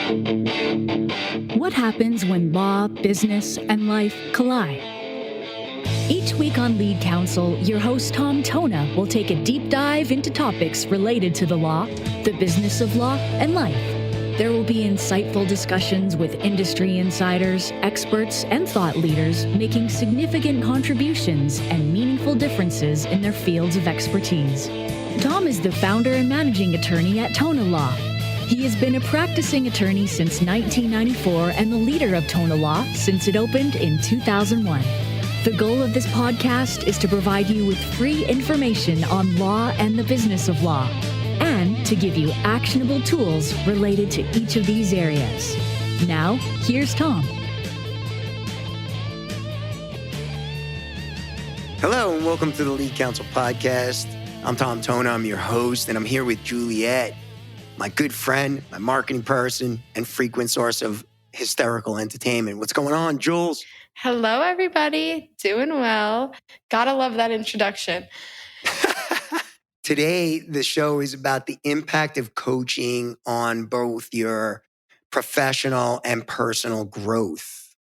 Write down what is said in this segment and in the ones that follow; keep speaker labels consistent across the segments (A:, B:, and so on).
A: What happens when law, business, and life collide? Each week on Lead Counsel, your host Tom Tona will take a deep dive into topics related to the law, the business of law, and life. There will be insightful discussions with industry insiders, experts, and thought leaders making significant contributions and meaningful differences in their fields of expertise. Tom is the founder and managing attorney at TonaLaw. He has been a practicing attorney since 1994 and the leader of TonaLaw since it opened in 2001. The goal of this podcast is to provide you with free information on law and the business of law, and to give you actionable tools related to each of these areas. Now, here's Tom.
B: Hello, and welcome to the Lead Counsel podcast. I'm Tom Tona, I'm your host, and I'm here with Juliet, my good friend, my marketing person, and frequent source of hysterical entertainment. What's going on, Jules?
C: Hello, everybody. Doing well. Gotta love that introduction.
B: Today, the show is about the impact of coaching on both your professional and personal growth.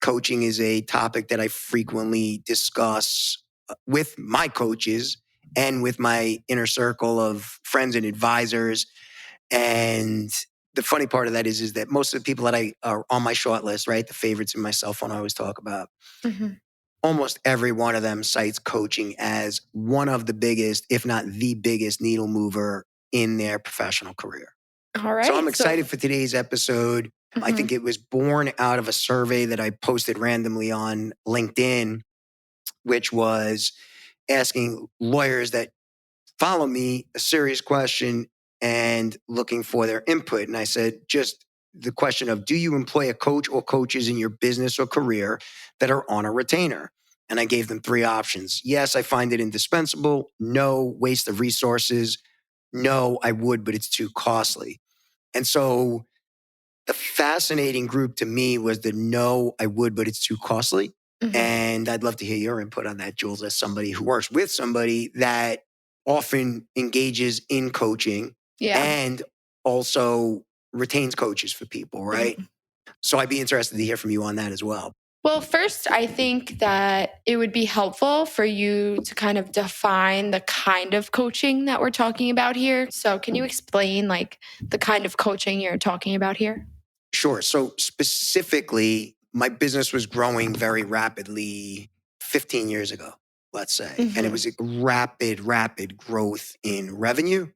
B: Coaching is a topic that I frequently discuss with my coaches and with my inner circle of friends and advisors. And the funny part of that is that most of the people that are on my short list, right, the favorites in my cell phone I always talk about, almost every one of them cites coaching as one of the biggest, if not the biggest needle mover in their professional career.
C: All right.
B: So I'm excited for today's episode. I think it was born out of a survey that I posted randomly on LinkedIn, which was asking lawyers that follow me a serious question and looking for their input. And I said, just the question of, do you employ a coach or coaches in your business or career that are on a retainer? And I gave them three options. Yes, I find it indispensable. No, waste of resources. No, I would, but it's too costly. And so the fascinating group to me was the no, I would, but it's too costly. And I'd love to hear your input on that, Jules, as somebody who works with somebody that often engages in coaching and also retains coaches for people, right? So I'd be interested to hear from you on that as well.
C: Well, first, I think that it would be helpful for you to kind of define the kind of coaching that we're talking about here. So can you explain the kind of coaching you're talking about here?
B: Sure. So specifically, my business was growing very rapidly 15 years ago, let's say. And it was a rapid growth in revenue,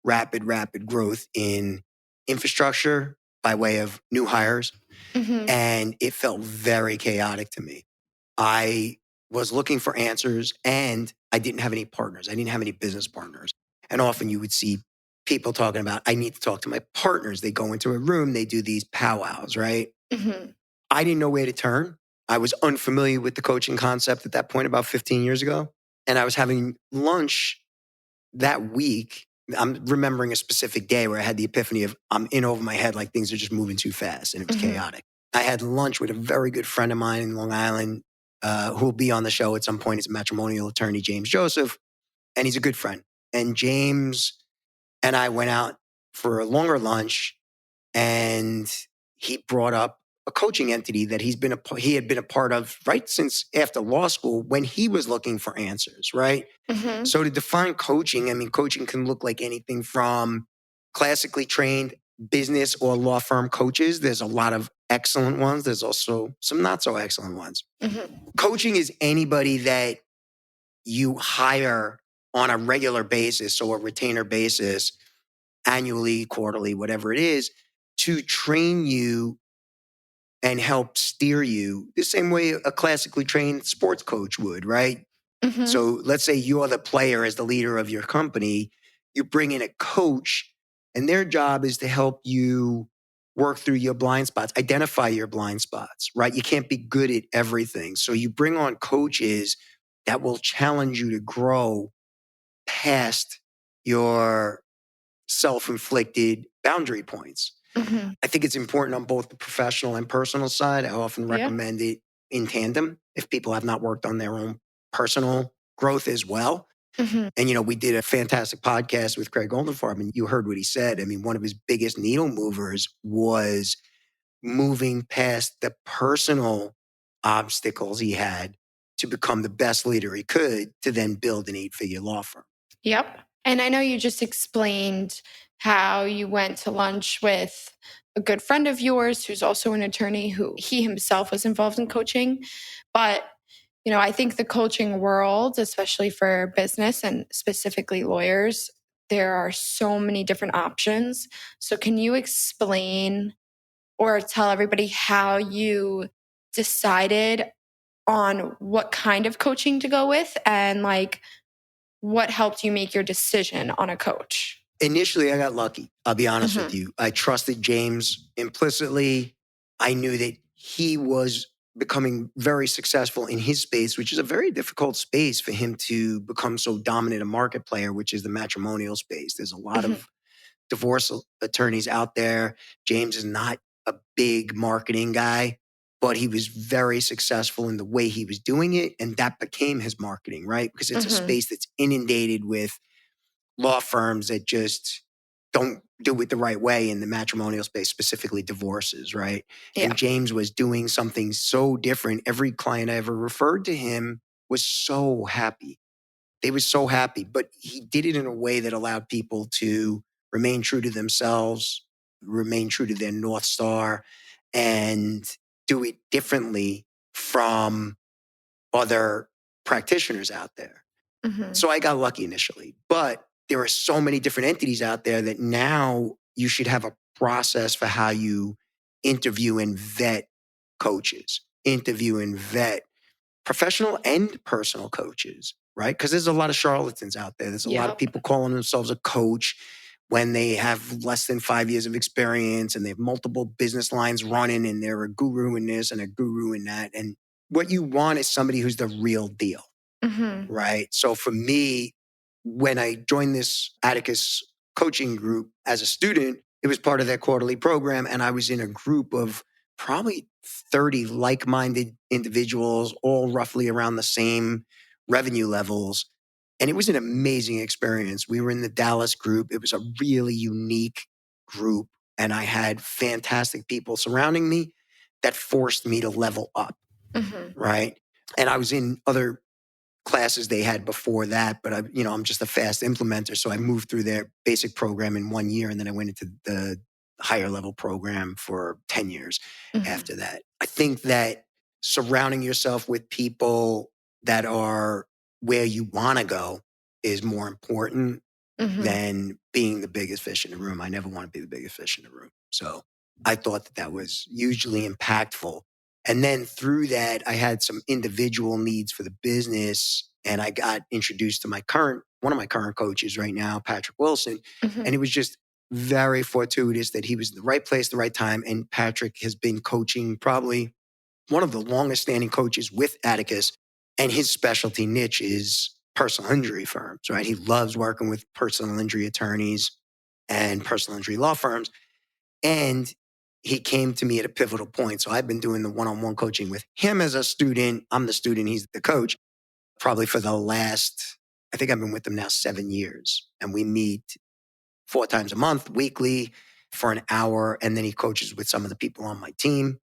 B: rapid growth in infrastructure by way of new hires. And it felt very chaotic to me. I was looking for answers and I didn't have any partners. I didn't have any business partners. And often you would see people talking about, I need to talk to my partners. They go into a room, they do these powwows, right? I didn't know where to turn. I was unfamiliar with the coaching concept at that point about 15 years ago. And I was having lunch that week. I'm remembering a specific day where I had the epiphany of I'm in over my head, like things are just moving too fast and it was chaotic. I had lunch with a very good friend of mine in Long Island who will be on the show at some point. He's a matrimonial attorney, James Joseph, and he's a good friend. And James and I went out for a longer lunch and he brought up a coaching entity that he had been a part of right since after law school when he was looking for answers, right? So to define coaching, I mean, coaching can look like anything from classically trained business or law firm coaches. There's a lot of excellent ones. There's also some not so excellent ones. Coaching is anybody that you hire on a regular basis or a retainer basis, annually, quarterly, whatever it is, to train you and help steer you the same way a classically trained sports coach would, right? So let's say you're the player as the leader of your company, you bring in a coach and their job is to help you work through your blind spots, identify your blind spots, right? You can't be good at everything. So you bring on coaches that will challenge you to grow past your self-inflicted boundary points. I think it's important on both the professional and personal side. I often recommend it in tandem if people have not worked on their own personal growth as well.
C: Mhm.
B: And, we did a fantastic podcast with Craig Goldenfarb, and you heard what he said. I mean, one of his biggest needle movers was moving past the personal obstacles he had to become the best leader he could to then build an 8-figure law firm.
C: Yep. And I know you just explained how you went to lunch with a good friend of yours who's also an attorney who he himself was involved in coaching. But, I think the coaching world, especially for business and specifically lawyers, there are so many different options. So can you explain or tell everybody how you decided on what kind of coaching to go with and what helped you make your decision on a coach?
B: Initially, I got lucky. I'll be honest with you. I trusted James implicitly. I knew that he was becoming very successful in his space, which is a very difficult space for him to become so dominant a market player, which is the matrimonial space. There's a lot of divorce attorneys out there. James is not a big marketing guy, but he was very successful in the way he was doing it. And that became his marketing, right? Because it's a space that's inundated with law firms that just don't do it the right way in the matrimonial space, specifically divorces, right?
C: Yeah.
B: And James was doing something so different. Every client I ever referred to him was so happy. They were so happy, but he did it in a way that allowed people to remain true to themselves, remain true to their North Star, and do it differently from other practitioners out there. So I got lucky initially, but there are so many different entities out there that now you should have a process for how you interview and vet coaches, interview and vet professional and personal coaches, right? Because there's a lot of charlatans out there. There's a lot of people calling themselves a coach when they have less than 5 years of experience and they have multiple business lines running and they're a guru in this and a guru in that. And what you want is somebody who's the real deal, right? So for me, when I joined this Atticus coaching group as a student, it was part of their quarterly program. And I was in a group of probably 30 like-minded individuals, all roughly around the same revenue levels. And it was an amazing experience. We were in the Dallas group. It was a really unique group. And I had fantastic people surrounding me that forced me to level up, right? And I was in other classes they had before that, but I'm just a fast implementer. So I moved through their basic program in 1 year, and then I went into the higher level program for 10 years after that. I think that surrounding yourself with people that are where you want to go is more important than being the biggest fish in the room. I never want to be the biggest fish in the room. So I thought that was hugely impactful. And then through that, I had some individual needs for the business, and I got introduced to one of my current coaches right now, Patrick Wilson. And it was just very fortuitous that he was in the right place, the right time. And Patrick has been coaching probably one of the longest standing coaches with Atticus. And his specialty niche is personal injury firms, right? He loves working with personal injury attorneys and personal injury law firms. And he came to me at a pivotal point. So I've been doing the one-on-one coaching with him as a student. I'm the student, he's the coach, probably for the last, I think I've been with him now 7 years. And we meet 4 times a month, weekly, for an hour. And then he coaches with some of the people on my team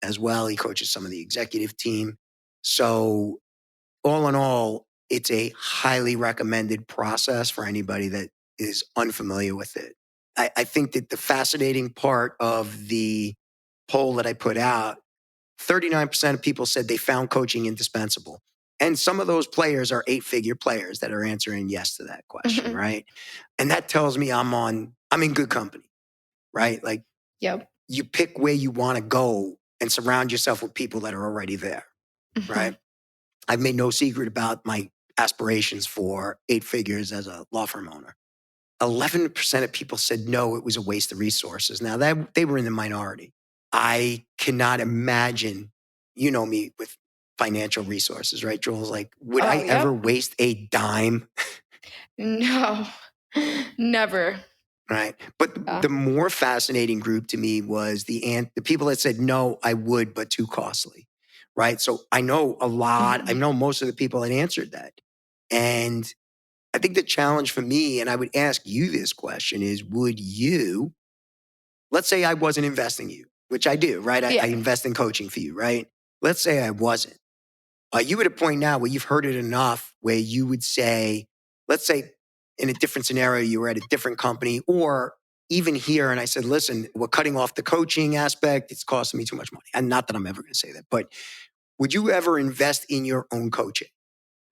B: as well. He coaches some of the executive team. So all in all, it's a highly recommended process for anybody that is unfamiliar with it. I think that the fascinating part of the poll that I put out, 39% of people said they found coaching indispensable. And some of those players are 8-figure players that are answering yes to that question, right? And that tells me I'm in good company, right? Like, you pick where you want to go and surround yourself with people that are already there, right? I've made no secret about my aspirations for 8 figures as a law firm owner. 11% of people said no, it was a waste of resources. Now, they were in the minority. I cannot imagine, you know me with financial resources, right, Jules? Like, would I ever waste a dime?
C: No, never.
B: Right. But the more fascinating group to me was the people that said, no, I would, but too costly. Right. So I know a lot. I know most of the people that answered that. And I think the challenge for me, and I would ask you this question is, would you, let's say I wasn't investing you, which I do, right? I invest in coaching for you, right? Let's say I wasn't. Are you at a point now where you've heard it enough where you would say, let's say in a different scenario, you were at a different company or even here, and I said, listen, we're cutting off the coaching aspect. It's costing me too much money. And not that I'm ever going to say that, but would you ever invest in your own coaching?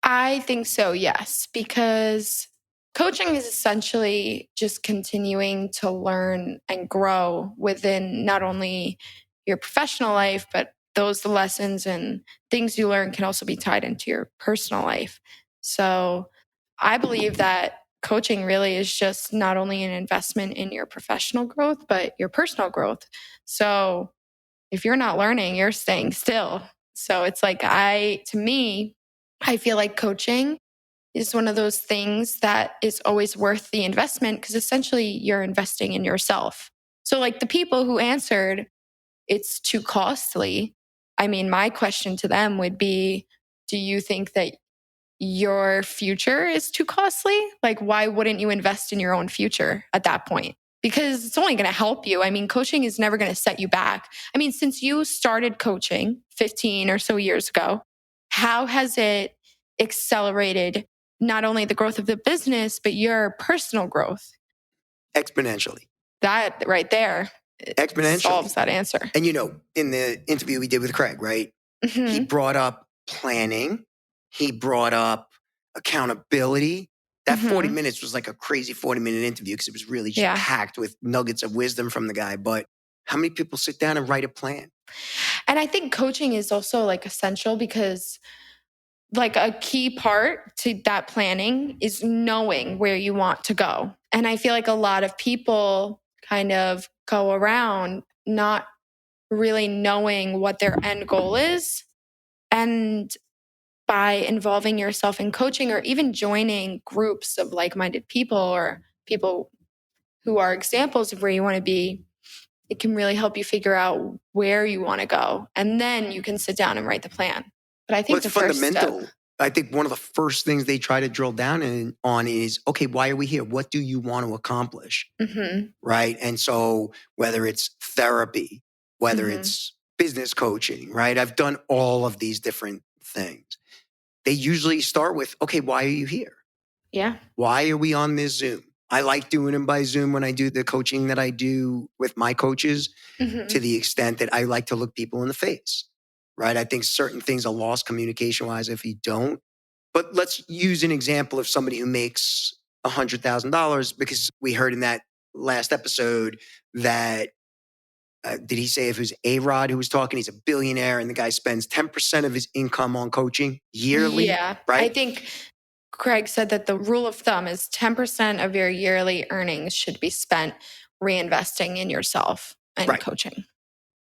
C: I think so, yes, because coaching is essentially just continuing to learn and grow within not only your professional life, but those lessons and things you learn can also be tied into your personal life. So I believe that coaching really is just not only an investment in your professional growth, but your personal growth. So if you're not learning, you're staying still. So it's like to me, I feel like coaching is one of those things that is always worth the investment because essentially you're investing in yourself. So like the people who answered, it's too costly. I mean, my question to them would be, do you think that your future is too costly? Like, why wouldn't you invest in your own future at that point? Because it's only going to help you. I mean, coaching is never going to set you back. I mean, since you started coaching 15 or so years ago, how has it accelerated not only the growth of the business, but your personal growth?
B: Exponentially.
C: That right there
B: Exponentially
C: solves that answer.
B: And in the interview we did with Craig, right?
C: Mm-hmm.
B: He brought up planning. He brought up accountability. That 40 minutes was like a crazy 40-minute interview because it was really just packed with nuggets of wisdom from the guy. But how many people sit down and write a plan?
C: And I think coaching is also like essential because like a key part to that planning is knowing where you want to go. And I feel like a lot of people kind of go around not really knowing what their end goal is. And by involving yourself in coaching or even joining groups of like-minded people or people who are examples of where you want to be, it can really help you figure out where you want to go. And then you can sit down and write the plan. But I think
B: it's fundamental. I think one of the first things they try to drill down on is, okay, why are we here? What do you want to accomplish? Right? And so whether it's therapy, whether it's business coaching, right? I've done all of these different things. They usually start with, okay, why are you here?
C: Yeah.
B: Why are we on this Zoom? I like doing them by Zoom when I do the coaching that I do with my coaches to the extent that I like to look people in the face, right? I think certain things are lost communication-wise if you don't. But let's use an example of somebody who makes $100,000 because we heard in that last episode that did he say if it was A-Rod who was talking, he's a billionaire and the guy spends 10% of his income on coaching yearly?
C: Yeah.
B: Right?
C: I think Craig said that the rule of thumb is 10% of your yearly earnings should be spent reinvesting in yourself and coaching.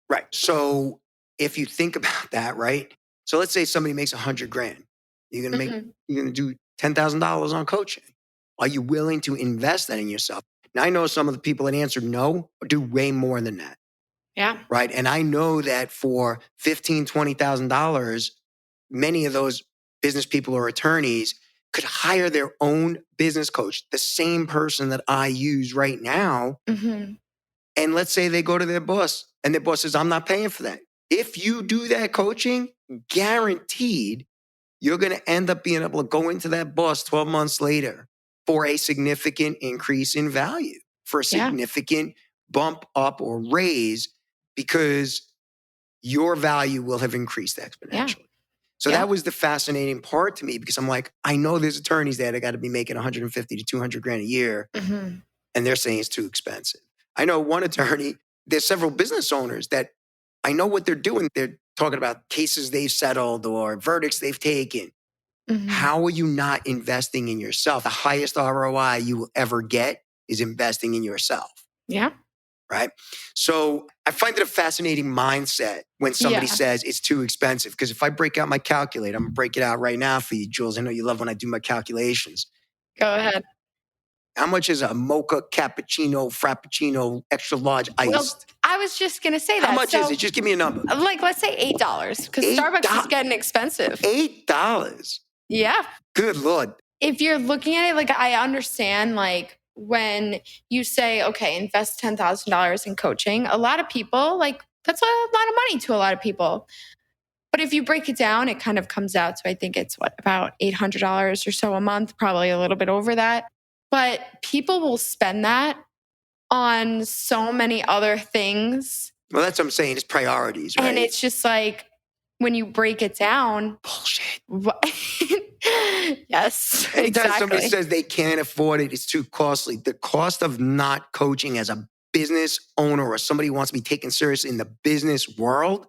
B: Right. So if you think about that, right? So let's say somebody makes $100,000. You're going to do $10,000 on coaching. Are you willing to invest that in yourself? Now I know some of the people that answered no do way more than that.
C: Yeah.
B: Right. And I know that for $15,000, $20,000, many of those business people or attorneys could hire their own business coach, the same person that I use right now. And let's say they go to their boss and their boss says, I'm not paying for that. If you do that coaching, guaranteed, you're going to end up being able to go into that boss 12 months later for a significant increase in value, for a significant bump up or raise because your value will have increased exponentially. So that was the fascinating part to me because I'm like, I know there's attorneys there that got to be making 150 to 200 grand a year and they're saying it's too expensive. I know one attorney, there's several business owners that I know what they're doing. They're talking about cases they've settled or verdicts they've taken. How are you not investing in yourself? The highest ROI you will ever get is investing in yourself.
C: Yeah.
B: Right? So I find it a fascinating mindset when somebody says it's too expensive. Because if I break out my calculator, I'm going to break it out right now for you, Jules. I know you love when I do my calculations.
C: Go ahead.
B: How much is a mocha, cappuccino, frappuccino, extra large iced?
C: Well, I was just going to say that.
B: How much is it? Just give me a number.
C: Like, let's say $8 because Starbucks is getting expensive.
B: $8?
C: Yeah.
B: Good Lord.
C: if you're looking at it, like I understand like when you say, okay, invest $10,000 in coaching, a lot of people like that's a lot of money to a lot of people. But if you break it down, it kind of comes out to, I think it's about $800 or so a month, probably a little bit over that. But people will spend that on so many other things.
B: Well, that's what I'm saying. It's priorities, right?
C: And it's just like, when you break it down,
B: bullshit.
C: Yes,
B: Anytime
C: exactly.
B: somebody says they can't afford it, it's too costly. The cost of not coaching as a business owner or somebody who wants to be taken seriously in the business world,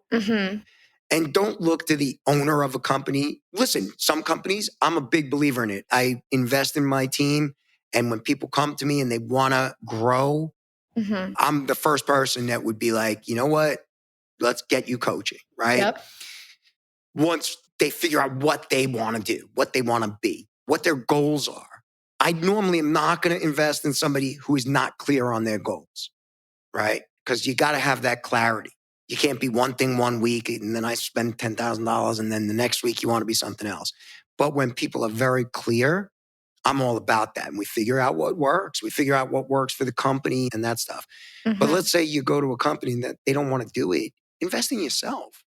B: and don't look to the owner of a company. Listen, some companies, I'm a big believer in it. I invest in my team. And when people come to me and they want to grow, I'm the first person that would be like, you know what? Let's get you coaching, right?
C: Yep.
B: Once they figure out what they want to do, what they want to be, what their goals are. I normally am not going to invest in somebody who is not clear on their goals, right? Because you got to have that clarity. You can't be one thing one week and then I spend $10,000 and then the next week you want to be something else. But when people are very clear, I'm all about that. And we figure out what works. We figure out what works for the company and that stuff. But let's say you go to a company that they don't want to do it. Invest in yourself.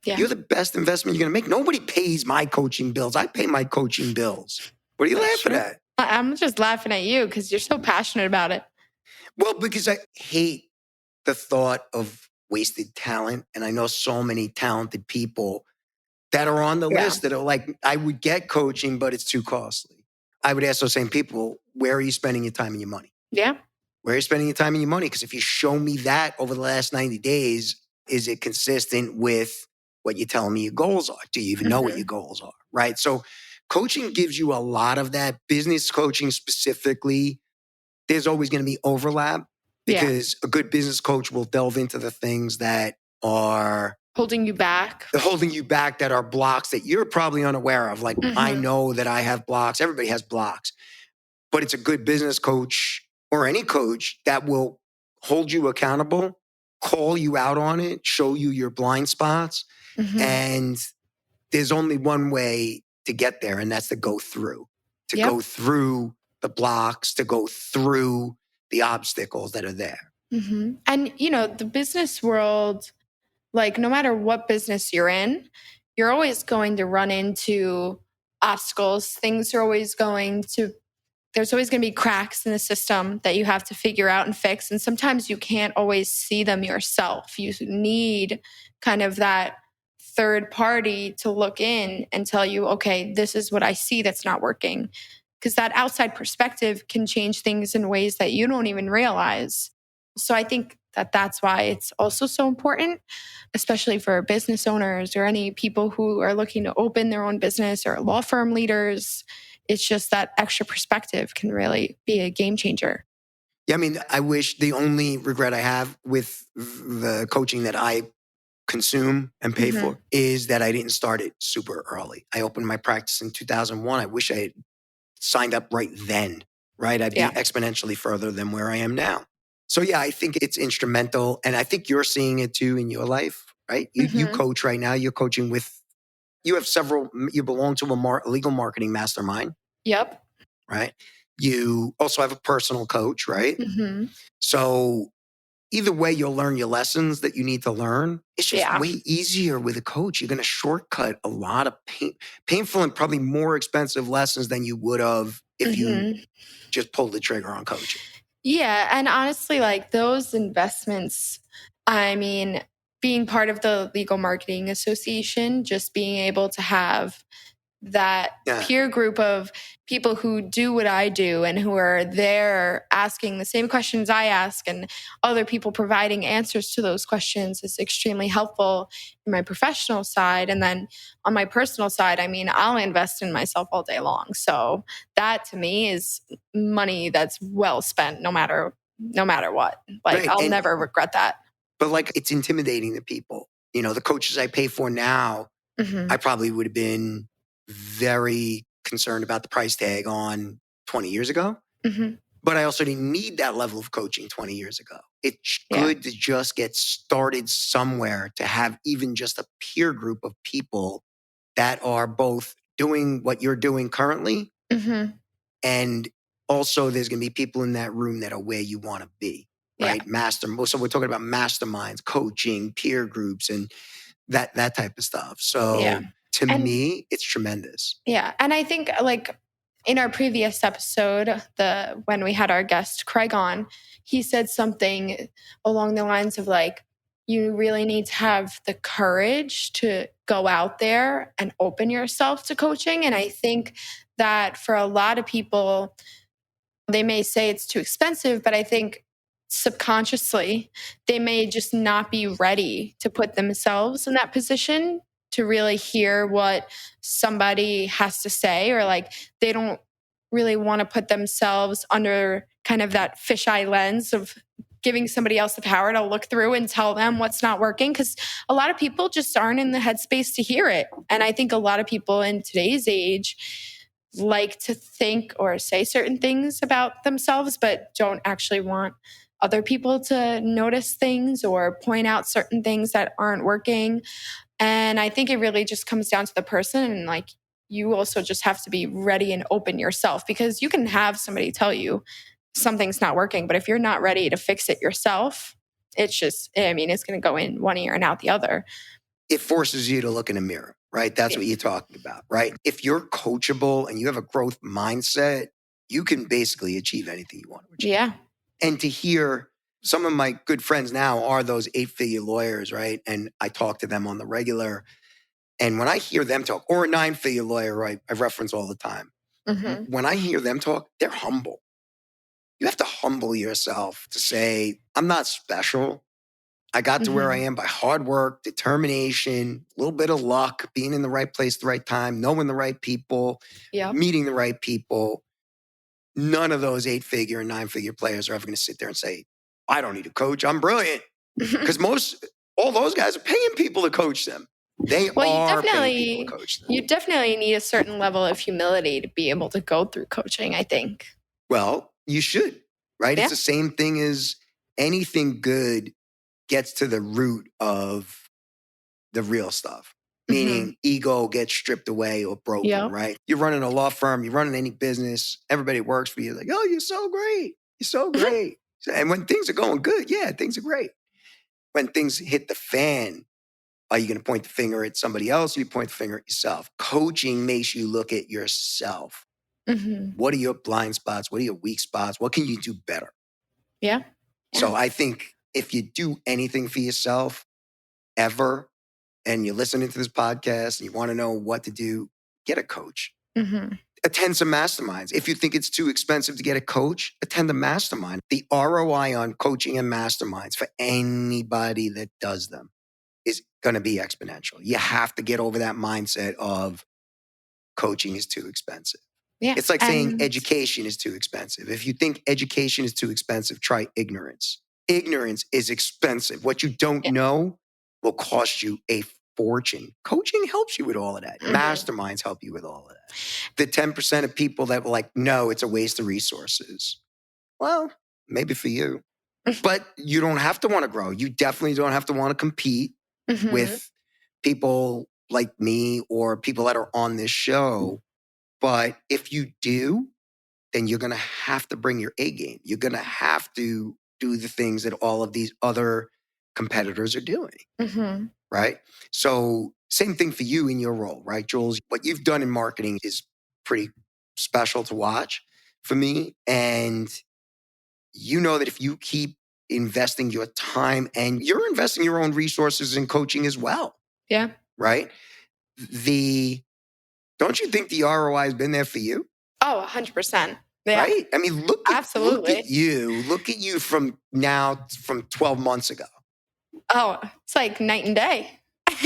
B: Yeah. You're the best investment you're going to make. Nobody pays my coaching bills. I pay my coaching bills. What are you laughing at?
C: I'm just laughing at you because you're so passionate about it.
B: Well, because I hate the thought of wasted talent. And I know so many talented people that are on the list that are like, I would get coaching, but it's too costly. I would ask those same people, where are you spending your time and your money?
C: Yeah.
B: Where are you spending your time and your money? Because if you show me that over the last 90 days, is it consistent with what you're telling me your goals are? Do you even know what your goals are, right? So coaching gives you a lot of that. Business coaching specifically, there's always going to be overlap because a good business coach will delve into the things that are
C: holding you back,
B: that are blocks that you're probably unaware of. Like, I know that I have blocks. Everybody has blocks. But it's a good business coach or any coach that will hold you accountable, call you out on it, show you your blind spots. And there's only one way to get there, and that's to go through. Go through the blocks, to go through the obstacles that are there.
C: And, you know, the business world, like no matter what business you're in, you're always going to run into obstacles. There's always going to be cracks in the system that you have to figure out and fix. And sometimes you can't always see them yourself. You need kind of that third party to look in and tell you, okay, this is what I see that's not working. Because that outside perspective can change things in ways that you don't even realize. So I think that that's why it's also so important, especially for business owners or any people who are looking to open their own business or law firm leaders. It's just that extra perspective can really be a game changer.
B: Yeah, I mean, I wish the only regret I have with the coaching that I consume and pay for is that I didn't start it super early. I opened my practice in 2001. I wish I had signed up right then, right? I'd be exponentially further than where I am now. So yeah, I think it's instrumental. And I think you're seeing it too in your life, right? You coach right now. You're coaching you belong to a legal marketing mastermind.
C: Yep.
B: Right? You also have a personal coach, right? So either way, you'll learn your lessons that you need to learn. It's just way easier with a coach. You're going to shortcut a lot of painful and probably more expensive lessons than you would have if you just pulled the trigger on coaching.
C: Yeah. And honestly, like those investments, I mean, being part of the Legal Marketing Association, just being able to have that peer group of people who do what I do and who are there asking the same questions I ask and other people providing answers to those questions is extremely helpful in my professional side. And then on my personal side, I mean, I'll invest in myself all day long. So that to me is money that's well spent no matter what. Like I'll never regret that.
B: But like it's intimidating to people. You know, the coaches I pay for now, I probably would have been very concerned about the price tag on 20 years ago. But I also didn't need that level of coaching 20 years ago. It's good to just get started somewhere, to have even just a peer group of people that are both doing what you're doing currently
C: Mm-hmm.
B: And also there's going to be people in that room that are where you want to be, right? So we're talking about masterminds, coaching, peer groups, and that type of stuff. So to me, it's tremendous.
C: Yeah. And I think like in our previous episode, when we had our guest Craig on, he said something along the lines of like, you really need to have the courage to go out there and open yourself to coaching. And I think that for a lot of people, they may say it's too expensive, but I think subconsciously they may just not be ready to put themselves in that position to really hear what somebody has to say, or like they don't really want to put themselves under kind of that fisheye lens of giving somebody else the power to look through and tell them what's not working, because a lot of people just aren't in the headspace to hear it. And I think a lot of people in today's age like to think or say certain things about themselves, but don't actually want other people to notice things or point out certain things that aren't working. And I think it really just comes down to the person. And like, you also just have to be ready and open yourself, because you can have somebody tell you something's not working, but if you're not ready to fix it yourself, it's going to go in one ear and out the other.
B: It forces you to look in a mirror, right? That's what you're talking about, right? If you're coachable and you have a growth mindset, you can basically achieve anything you want to achieve.
C: Yeah.
B: And to hear some of my good friends now are those 8-figure lawyers, right? And I talk to them on the regular. And when I hear them talk, or a 9-figure lawyer, right? I reference all the time.
C: Mm-hmm.
B: When I hear them talk, they're humble. You have to humble yourself to say, I'm not special. I got to where I am by hard work, determination, a little bit of luck, being in the right place at the right time, knowing the right people, meeting the right people. None of those 8-figure and 9-figure players are ever going to sit there and say, I don't need a coach. I'm brilliant. Because all those guys are paying people to coach them. They are paying people to coach them.
C: You definitely need a certain level of humility to be able to go through coaching, I think.
B: Well, you should, right?
C: Yeah.
B: It's the same thing as anything good gets to the root of the real stuff, meaning ego gets stripped away or broken, right? You're running a law firm, you're running any business, everybody works for you. Like, oh, you're so great. You're so great. And when things are going good, yeah, things are great. When things hit the fan, are you going to point the finger at somebody else, or you point the finger at yourself? Coaching makes you look at yourself. What are your blind spots? What are your weak spots? What can you do better?
C: Yeah.
B: So I think if you do anything for yourself ever, and you're listening to this podcast and you want to know what to do, get a coach. Attend some masterminds. If you think it's too expensive to get a coach, attend a mastermind. The ROI on coaching and masterminds for anybody that does them is going to be exponential. You have to get over that mindset of coaching is too expensive. Yeah. It's like saying education is too expensive. If you think education is too expensive, try ignorance. Ignorance is expensive. What you don't know will cost you a fortune. Coaching helps you with all of that. Masterminds help you with all of that. The 10% of people that were like, no, it's a waste of resources. Well, maybe for you. But you don't have to want to grow. You definitely don't have to want to compete with people like me or people that are on this show. But if you do, then you're going to have to bring your A game. You're going to have to do the things that all of these other competitors are doing, right? So same thing for you in your role, right, Jules? What you've done in marketing is pretty special to watch for me. And you know that if you keep investing your time, and you're investing your own resources in coaching as well.
C: Yeah.
B: Right? Don't you think the ROI has been there for you?
C: Oh, 100%. Yeah.
B: Right? I mean, look at you. Look at you from 12 months ago.
C: Oh, it's like night and day.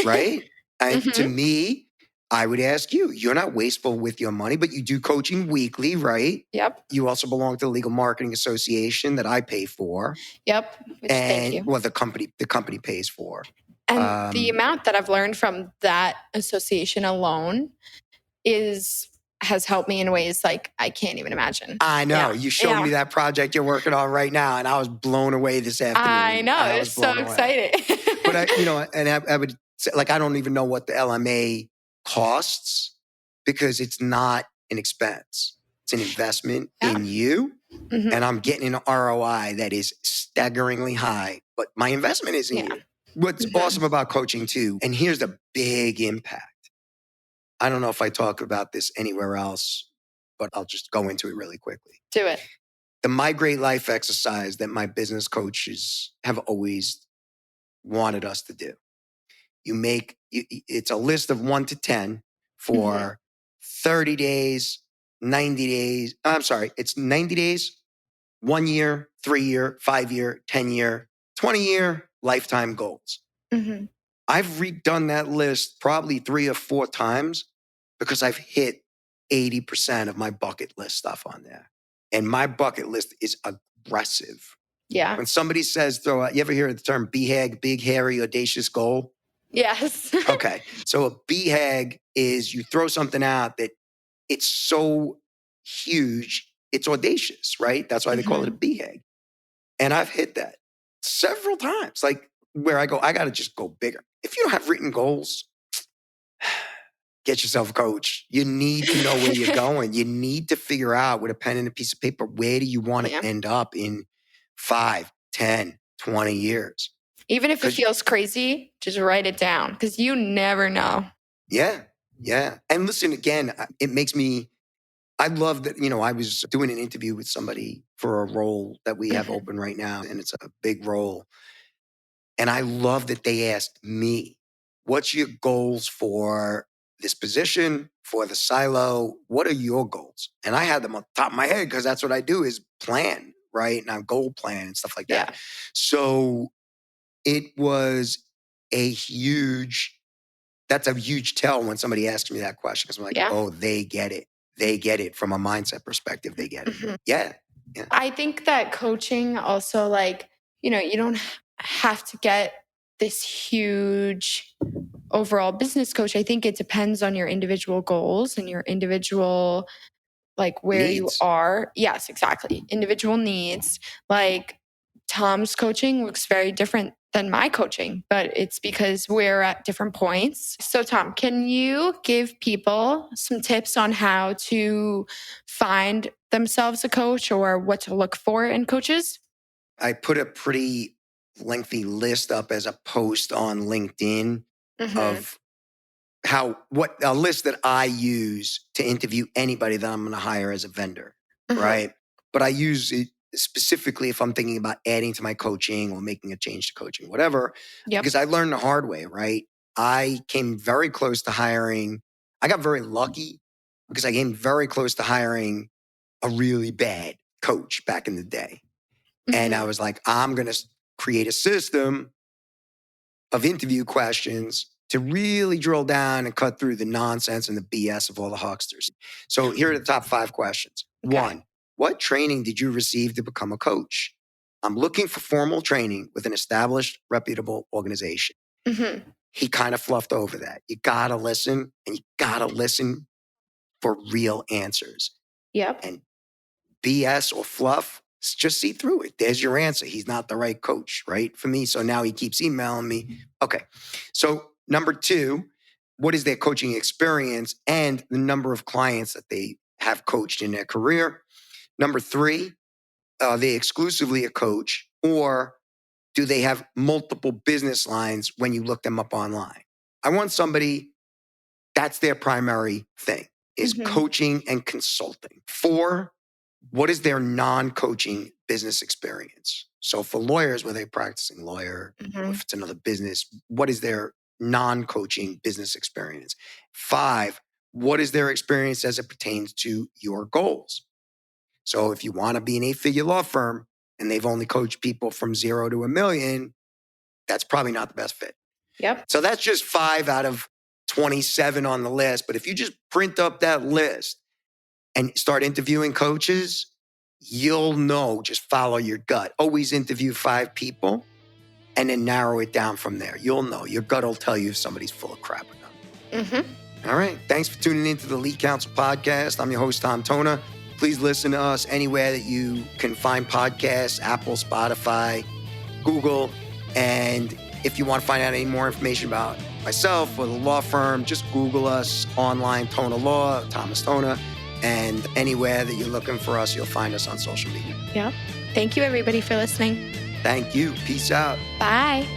B: Right? And to me, I would ask you, you're not wasteful with your money, but you do coaching weekly, right?
C: Yep.
B: You also belong to the Legal Marketing Association that I pay for.
C: Yep. Thank you.
B: Well, the company pays for.
C: And the amount that I've learned from that association alone has helped me in ways like I can't even imagine.
B: I know. Yeah. You showed me that project you're working on right now, and I was blown away this afternoon.
C: I know. I was so excited.
B: But I would say, like, I don't even know what the LMA costs, because it's not an expense. It's an investment in you.
C: Mm-hmm.
B: And I'm getting an ROI that is staggeringly high, but my investment is in you. What's awesome about coaching too, and here's the big impact. I don't know if I talk about this anywhere else, but I'll just go into it really quickly.
C: Do it.
B: The Migrate Life exercise that my business coaches have always wanted us to do. It's a list of 1 to 10 for 30 days, 90 days. I'm sorry, it's 90 days, 1 year, 3 year, 5 year, 10 year, 20 year lifetime goals.
C: Mm-hmm.
B: I've redone that list probably 3 or 4 times because I've hit 80% of my bucket list stuff on there. And my bucket list is aggressive.
C: Yeah.
B: When somebody says, you ever hear the term BHAG, big, hairy, audacious goal?
C: Yes.
B: Okay. So a BHAG is you throw something out that it's so huge, it's audacious, right? That's why they call it a BHAG. And I've hit that several times, like where I go, I got to just go bigger. If you don't have written goals, get yourself a coach. You need to know where you're going. You need to figure out with a pen and a piece of paper, where do you want to end up in 5, 10, 20 years?
C: Even if it feels crazy, just write it down because you never know.
B: Yeah. Yeah. And listen, again, it makes me, I love that, I was doing an interview with somebody for a role that we have open right now, and it's a big role. And I love that they asked me, what's your goals for this position, for the silo? What are your goals? And I had them on top of my head because that's what I do is plan, right? And I goal plan and stuff like that.
C: Yeah.
B: So it was that's a huge tell when somebody asks me that question because I'm like, oh, they get it. They get it from a mindset perspective. They get it. Yeah.
C: I think that coaching also, you don't have to get this huge overall business coach. I think it depends on your individual goals and your individual, where
B: needs.
C: you are. Yes, exactly. Individual needs. Tom's coaching looks very different than my coaching, but it's because we're at different points. So Tom, can you give people some tips on how to find themselves a coach or what to look for in coaches?
B: I put a pretty lengthy list up as a post on LinkedIn of what a list that I use to interview anybody that I'm going to hire as a vendor, right? But I use it specifically if I'm thinking about adding to my coaching or making a change to coaching, whatever, because I learned the hard way, right? I came very close to hiring. I got very lucky because I came very close to hiring a really bad coach back in the day. And I was like, I'm going to create a system of interview questions to really drill down and cut through the nonsense and the BS of all the hucksters. So here are the top 5 questions. 1, what training did you receive to become a coach? I'm looking for formal training with an established, reputable organization. He kind of fluffed over that. You got to listen, and you got to listen for real answers.
C: Yep.
B: And BS or fluff, just see through it. There's your answer. He's not the right coach, right? For me. So now he keeps emailing me. Okay. So number 2, what is their coaching experience and the number of clients that they have coached in their career? Number 3, are they exclusively a coach, or do they have multiple business lines when you look them up online? I want somebody that's their primary thing is coaching and consulting. 4, what is their non-coaching business experience? So for lawyers, were they practicing lawyer? Or if it's another business, what is their non-coaching business experience? 5, what is their experience as it pertains to your goals? So if you want to be an 8-figure law firm and they've only coached people from 0 to $1 million, that's probably not the best fit.
C: Yep.
B: So that's just 5 out of 27 on the list. But if you just print up that list and start interviewing coaches, you'll know, just follow your gut. Always interview 5 people and then narrow it down from there. You'll know. Your gut will tell you if somebody's full of crap or not. All right. Thanks for tuning into the Lead Counsel Podcast. I'm your host, Tom Tona. Please listen to us anywhere that you can find podcasts, Apple, Spotify, Google. And if you want to find out any more information about myself or the law firm, just Google us online, TonaLaw, Thomas Tona. And anywhere that you're looking for us, you'll find us on social media.
C: Yep. Thank you, everybody, for listening.
B: Thank you. Peace out.
C: Bye.